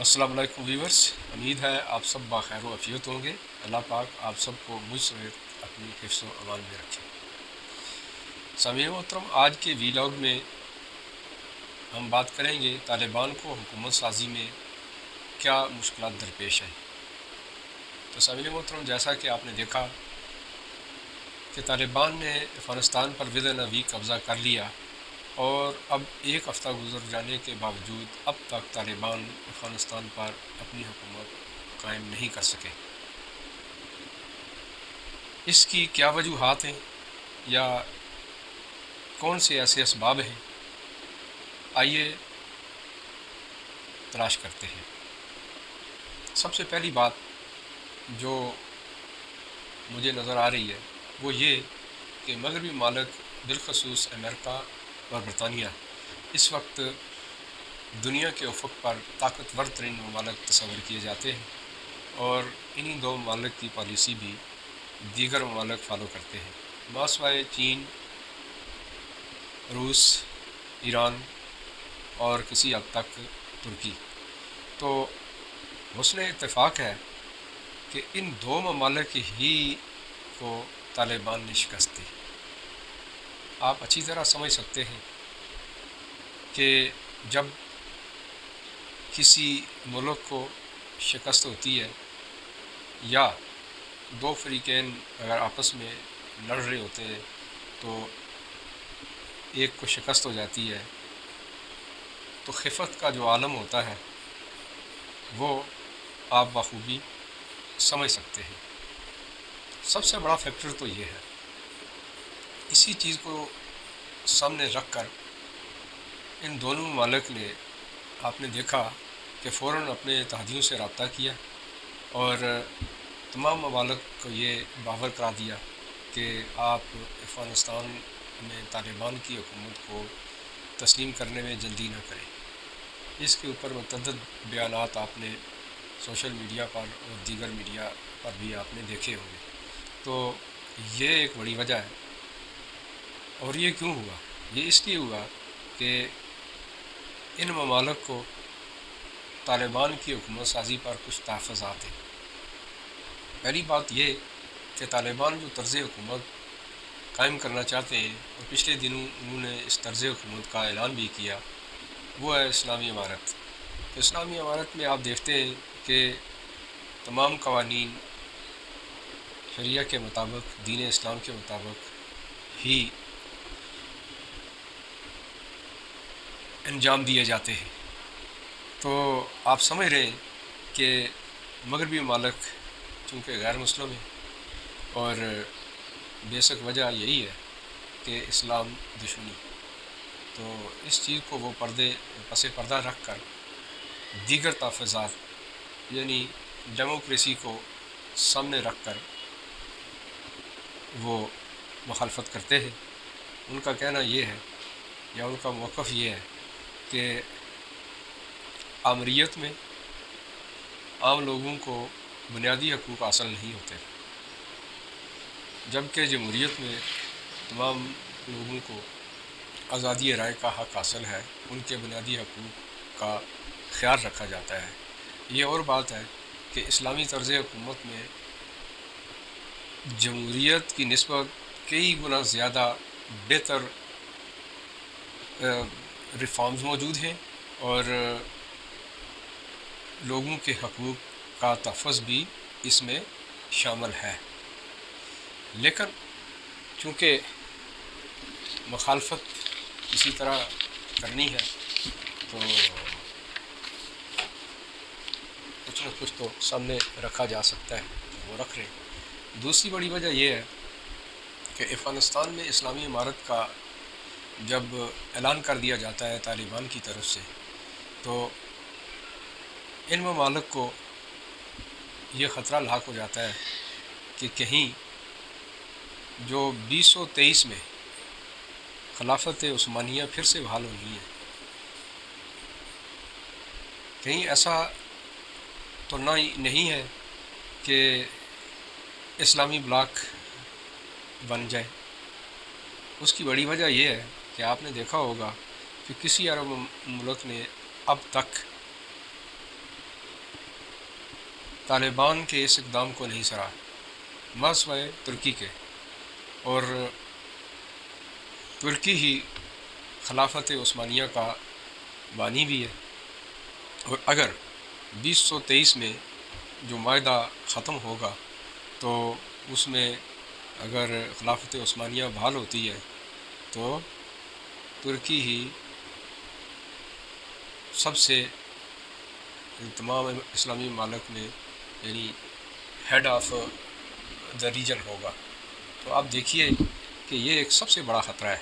السلام علیکم ویورز، امید ہے آپ سب باخیر و عافیت ہوں گے۔ اللہ پاک آپ سب کو مجھ سمیت اپنی حفظ و امان میں رکھے۔ سامعین محترم، آج کے ویلاگ میں ہم بات کریں گے طالبان کو حکومت سازی میں کیا مشکلات درپیش ہیں۔ تو سامعین محترم، جیسا کہ آپ نے دیکھا کہ طالبان نے افغانستان پر ودن ویک قبضہ کر لیا، اور اب ایک ہفتہ گزر جانے کے باوجود اب تک طالبان افغانستان پر اپنی حکومت قائم نہیں کر سکے۔ اس کی کیا وجوہات ہیں یا کون سے ایسے اسباب ہیں، آئیے تلاش کرتے ہیں۔ سب سے پہلی بات جو مجھے نظر آ رہی ہے وہ یہ کہ مغربی ممالک بالخصوص امریکہ اور برطانیہ اس وقت دنیا کے افق پر طاقتور ترین ممالک تصور کیے جاتے ہیں، اور انہی دو ممالک کی پالیسی بھی دیگر ممالک فالو کرتے ہیں، ماسوائے چین، روس، ایران اور کسی حد تک ترکی۔ تو حسن اتفاق ہے کہ ان دو ممالک ہی کو طالبان نے شکست دی۔ آپ اچھی طرح سمجھ سکتے ہیں کہ جب کسی ملک کو شکست ہوتی ہے یا دو فریقین اگر آپس میں لڑ رہے ہوتے ہیں تو ایک کو شکست ہو جاتی ہے، تو خفت کا جو عالم ہوتا ہے وہ آپ بخوبی سمجھ سکتے ہیں۔ سب سے بڑا فیکٹر تو یہ ہے، اسی چیز کو سامنے رکھ کر ان دونوں ممالک نے، آپ نے دیکھا کہ فوراً اپنے اتحادیوں سے رابطہ کیا اور تمام ممالک کو یہ باور کرا دیا کہ آپ افغانستان میں طالبان کی حکومت کو تسلیم کرنے میں جلدی نہ کریں۔ اس کے اوپر متعدد بیانات آپ نے سوشل میڈیا پر اور دیگر میڈیا پر بھی آپ نے دیکھے ہوں گے۔ تو یہ ایک بڑی وجہ ہے۔ اور یہ کیوں ہوا؟ یہ اس لیے ہوا کہ ان ممالک کو طالبان کی حکومت سازی پر کچھ تحفظات ہیں۔ پہلی بات یہ کہ طالبان جو طرز حکومت قائم کرنا چاہتے ہیں، اور پچھلے دنوں انہوں نے اس طرز حکومت کا اعلان بھی کیا، وہ ہے اسلامی امارت۔ تو اسلامی امارت میں آپ دیکھتے ہیں کہ تمام قوانین شریعہ کے مطابق، دین اسلام کے مطابق ہی انجام دیے جاتے ہیں۔ تو آپ سمجھ رہے ہیں کہ مغربی ممالک چونکہ غیر مسلم ہیں، اور بیسک وجہ یہی ہے کہ اسلام دشمنی، تو اس چیز کو وہ پس پردہ رکھ کر دیگر تحفظات یعنی ڈیموکریسی کو سامنے رکھ کر وہ مخالفت کرتے ہیں۔ ان کا کہنا یہ ہے یا ان کا موقف یہ ہے کہ آمریت میں عام لوگوں کو بنیادی حقوق حاصل نہیں ہوتے، جبکہ جمہوریت میں تمام لوگوں کو آزادی رائے کا حق حاصل ہے، ان کے بنیادی حقوق کا خیال رکھا جاتا ہے۔ یہ اور بات ہے کہ اسلامی طرز حکومت میں جمہوریت کی نسبت کئی گنا زیادہ بہتر ریفارمز موجود ہیں، اور لوگوں کے حقوق کا تحفظ بھی اس میں شامل ہے۔ لیکن چونکہ مخالفت اسی طرح کرنی ہے تو کچھ نہ کچھ تو سامنے رکھا جا سکتا ہے، تو وہ رکھ رہے ہیں۔ دوسری بڑی وجہ یہ ہے کہ افغانستان میں اسلامی امارت کا جب اعلان کر دیا جاتا ہے طالبان کی طرف سے، تو ان ممالک کو یہ خطرہ لاحق ہو جاتا ہے کہ کہیں جو 2023 میں خلافت عثمانیہ پھر سے بحال ہونی ہے، کہیں ایسا تو نہیں ہے کہ اسلامی بلاک بن جائے۔ اس کی بڑی وجہ یہ ہے کہ آپ نے دیکھا ہوگا کہ کسی عرب ملک نے اب تک طالبان کے اس اقدام کو نہیں سراہا، ماسوائے ترکی کے، اور ترکی ہی خلافت عثمانیہ کا بانی بھی ہے۔ اور اگر 2023 میں جو معاہدہ ختم ہوگا تو اس میں اگر خلافت عثمانیہ بحال ہوتی ہے تو ترکی ہی سب سے تمام اسلامی ممالک میں یعنی ہیڈ آف دا ریجن ہوگا۔ تو آپ دیکھیے کہ یہ ایک سب سے بڑا خطرہ ہے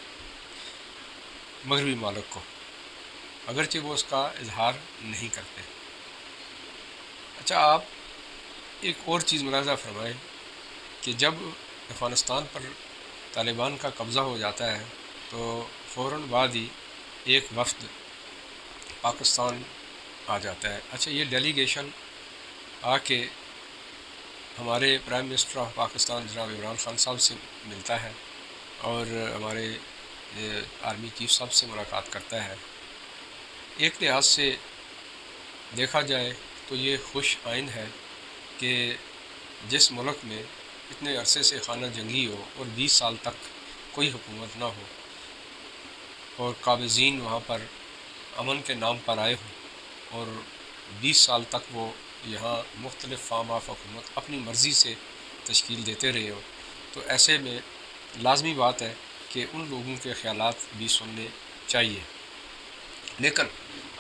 مغربی ممالک کو، اگرچہ وہ اس کا اظہار نہیں کرتے۔ اچھا، آپ ایک اور چیز ملاحظہ فرمائیں کہ جب افغانستان پر طالبان کا قبضہ ہو جاتا ہے تو فوراً بعد ہی ایک وفد پاکستان آ جاتا ہے۔ اچھا، یہ ڈیلیگیشن آ کے ہمارے پرائم منسٹر آف پاکستان جناب عمران خان صاحب سے ملتا ہے اور ہمارے آرمی چیف صاحب سے ملاقات کرتا ہے۔ ایک لحاظ سے دیکھا جائے تو یہ خوش آئند ہے کہ جس ملک میں اتنے عرصے سے خانہ جنگی ہو اور 20 سال تک کوئی حکومت نہ ہو اور قابضین وہاں پر امن کے نام پر آئے ہوں اور 20 سال تک وہ یہاں مختلف فارم آف حکومت اپنی مرضی سے تشکیل دیتے رہے ہو، تو ایسے میں لازمی بات ہے کہ ان لوگوں کے خیالات بھی سننے چاہیے۔ لیکن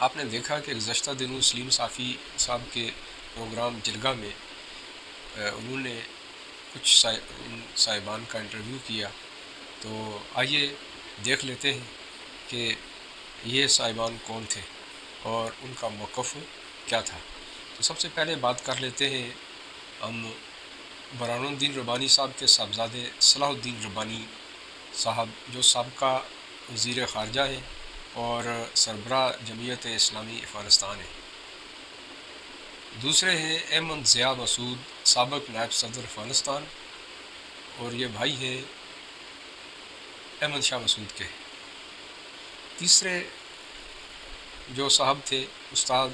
آپ نے دیکھا کہ گزشتہ دنوں سلیم صافی صاحب کے پروگرام جرگہ میں انہوں نے کچھ صاحبان کا انٹرویو کیا، تو آئیے دیکھ لیتے ہیں کہ یہ صاحبان کون تھے اور ان کا موقف کیا تھا۔ تو سب سے پہلے بات کر لیتے ہیں ہم برہان الدین ربانی صاحب کے صاحبزادے صلاح الدین ربانی صاحب، جو سابقہ وزیر خارجہ ہیں اور سربراہ جمعیت اسلامی افغانستان ہیں۔ دوسرے ہیں احمد ضیاء مسعود، سابق نائب صدر افغانستان، اور یہ بھائی ہیں احمد شاہ مسعود کے۔ تیسرے جو صاحب تھے استاد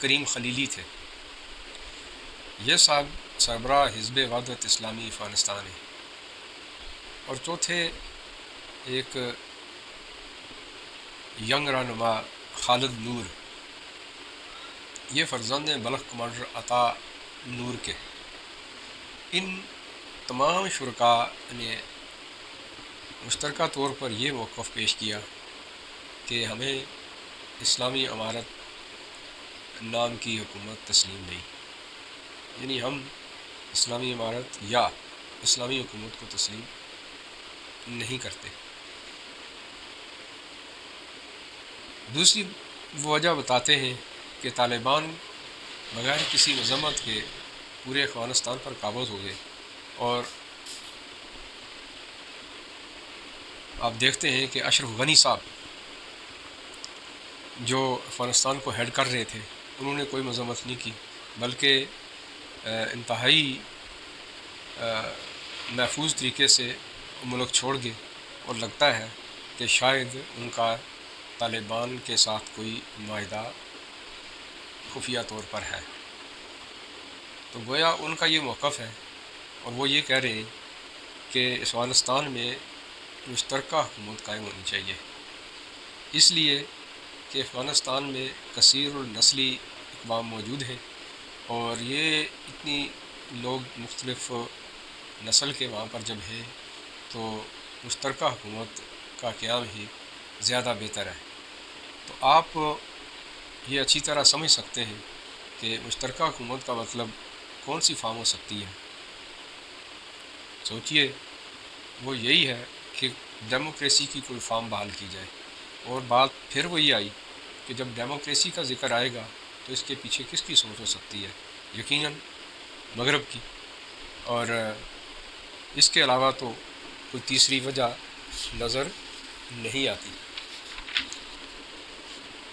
کریم خلیلی تھے، یہ صاحب سربراہ حزب وحدت اسلامی افغانستان ہیں۔ اور چوتھے ایک ینگ رہنما خالد نور، یہ فرزند ہیں بلخ کمانڈر عطا نور کے۔ ان تمام شرکاء نے مشترکہ طور پر یہ موقف پیش کیا کہ ہمیں اسلامی امارت نام کی حکومت تسلیم نہیں، یعنی ہم اسلامی امارت یا اسلامی حکومت کو تسلیم نہیں کرتے۔ دوسری وجہ بتاتے ہیں کہ طالبان بغیر کسی مذمت کے پورے افغانستان پر قابض ہو گئے، اور آپ دیکھتے ہیں کہ اشرف غنی صاحب جو افغانستان کو ہیڈ کر رہے تھے انہوں نے کوئی مذمت نہیں کی، بلکہ انتہائی محفوظ طریقے سے ملک چھوڑ گئے، اور لگتا ہے کہ شاید ان کا طالبان کے ساتھ کوئی معاہدہ خفیہ طور پر ہے۔ تو گویا ان کا یہ موقف ہے، اور وہ یہ کہہ رہے ہیں کہ افغانستان میں مشترکہ حکومت قائم ہونی چاہیے، اس لیے کہ افغانستان میں کثیر النسلی اقوام موجود ہیں، اور یہ اتنی لوگ مختلف نسل کے وہاں پر جب ہیں تو مشترکہ حکومت کا قیام ہی زیادہ بہتر ہے۔ تو آپ یہ اچھی طرح سمجھ سکتے ہیں کہ مشترکہ حکومت کا مطلب کون سی فارم ہو سکتی ہے۔ سوچئے، وہ یہی ہے کہ ڈیموکریسی کی کوئی فارم بحال کی جائے، اور بات پھر وہی آئی کہ جب ڈیموکریسی کا ذکر آئے گا تو اس کے پیچھے کس کی سوچ ہو سکتی ہے؟ یقیناً مغرب کی، اور اس کے علاوہ تو کوئی تیسری وجہ نظر نہیں آتی۔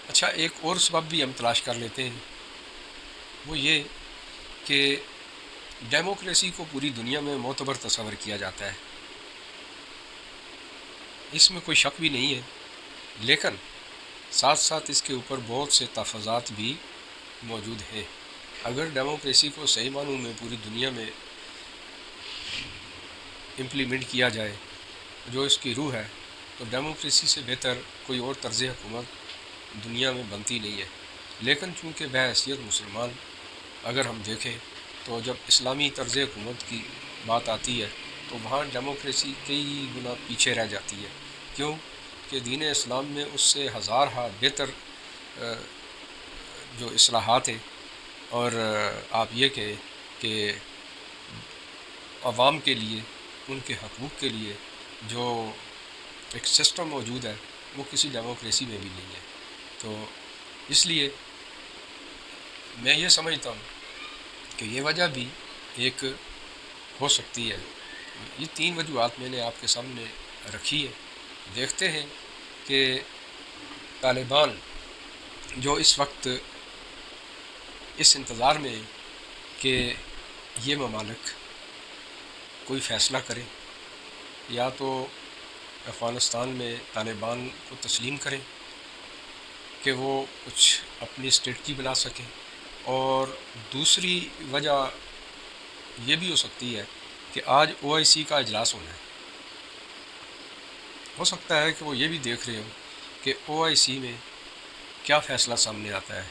اچھا، ایک اور سبب بھی ہم تلاش کر لیتے ہیں، وہ یہ کہ ڈیموکریسی کو پوری دنیا میں معتبر تصور کیا جاتا ہے، اس میں کوئی شک بھی نہیں ہے، لیکن ساتھ ساتھ اس کے اوپر بہت سے تحفظات بھی موجود ہیں۔ اگر ڈیموکریسی کو صحیح معنوں میں پوری دنیا میں امپلیمنٹ کیا جائے جو اس کی روح ہے، تو ڈیموکریسی سے بہتر کوئی اور طرز حکومت دنیا میں بنتی نہیں ہے۔ لیکن چونکہ بحیثیت مسلمان اگر ہم دیکھیں تو جب اسلامی طرز حکومت کی بات آتی ہے تو وہاں ڈیموکریسی کئی گنا پیچھے رہ جاتی ہے۔ کیوں کہ دین اسلام میں اس سے ہزار ہاں بہتر جو اصلاحات ہیں، اور آپ یہ کہیں کہ عوام کے لیے ان کے حقوق کے لیے جو ایک سسٹم موجود ہے وہ کسی ڈیموکریسی میں بھی نہیں ہے۔ تو اس لیے میں یہ سمجھتا ہوں کہ یہ وجہ بھی ایک ہو سکتی ہے۔ یہ 3 وجوہات میں نے آپ کے سامنے رکھی ہے۔ دیکھتے ہیں کہ طالبان جو اس وقت اس انتظار میں کہ یہ ممالک کوئی فیصلہ کریں، یا تو افغانستان میں طالبان کو تسلیم کریں کہ وہ کچھ اپنی اسٹیٹکی بنا سکیں، اور دوسری وجہ یہ بھی ہو سکتی ہے کہ آج OIC کا اجلاس ہونا ہے۔ ہو سکتا ہے کہ وہ یہ بھی دیکھ رہے ہوں کہ OIC میں کیا فیصلہ سامنے آتا ہے،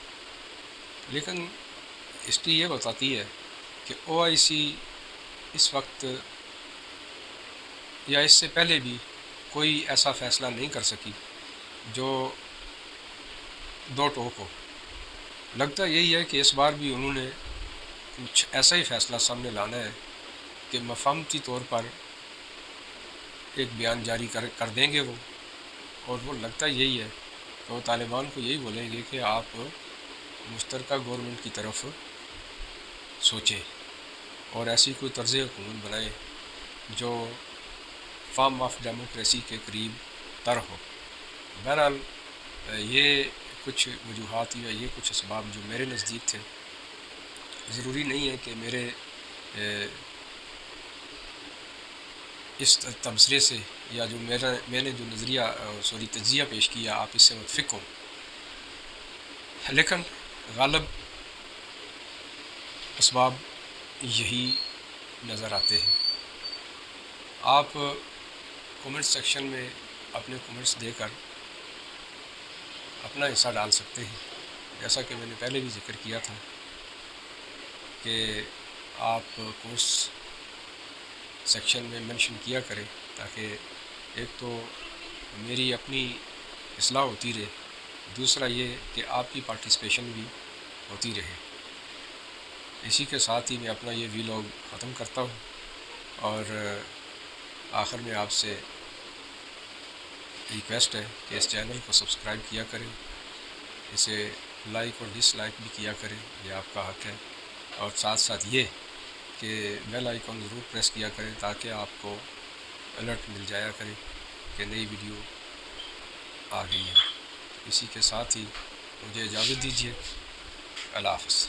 لیکن ہسٹری یہ بتاتی ہے کہ OIC اس وقت یا اس سے پہلے بھی کوئی ایسا فیصلہ نہیں کر سکی جو دو ٹوک ہو۔ لگتا یہی ہے کہ اس بار بھی انہوں نے کچھ ایسا ہی فیصلہ سامنے لانا ہے کہ مفاہمتی طور پر ایک بیان جاری کر دیں گے وہ، اور وہ لگتا یہی ہے کہ وہ طالبان کو یہی بولیں گے کہ آپ مشترکہ گورنمنٹ کی طرف سوچیں اور ایسی کوئی طرز حکومت بنائیں جو فارم آف ڈیموکریسی کے قریب تر ہو۔ بہرحال یہ کچھ وجوہات یا یہ کچھ اسباب جو میرے نزدیک تھے، ضروری نہیں ہے کہ میرے اس تبصرے سے یا جو میں نے جو نظریہ تجزیہ پیش کیا آپ اس سے متفق ہوں، لیکن غالب اسباب یہی نظر آتے ہیں۔ آپ کومنٹ سیکشن میں اپنے کومنٹس دے کر اپنا حصہ ڈال سکتے ہیں، جیسا کہ میں نے پہلے بھی ذکر کیا تھا کہ آپ کومنٹس سیکشن میں منشن کیا کریں تاکہ ایک تو میری اپنی اصلاح ہوتی رہے، دوسرا یہ کہ آپ کی پارٹیسپیشن بھی ہوتی رہے۔ اسی کے ساتھ ہی میں اپنا یہ ویلاگ ختم کرتا ہوں، اور آخر میں آپ سے ریکویسٹ ہے کہ اس چینل کو سبسکرائب کیا کریں، اسے لائک اور ڈس لائک بھی کیا کریں، یہ آپ کا حق ہے، اور ساتھ ساتھ یہ کہ بیل آئیکن ضرور پریس کیا کریں تاکہ آپ کو الرٹ مل جایا کرے کہ نئی ویڈیو آ گئی ہے۔ اسی کے ساتھ ہی مجھے اجازت دیجیے، اللہ حافظ۔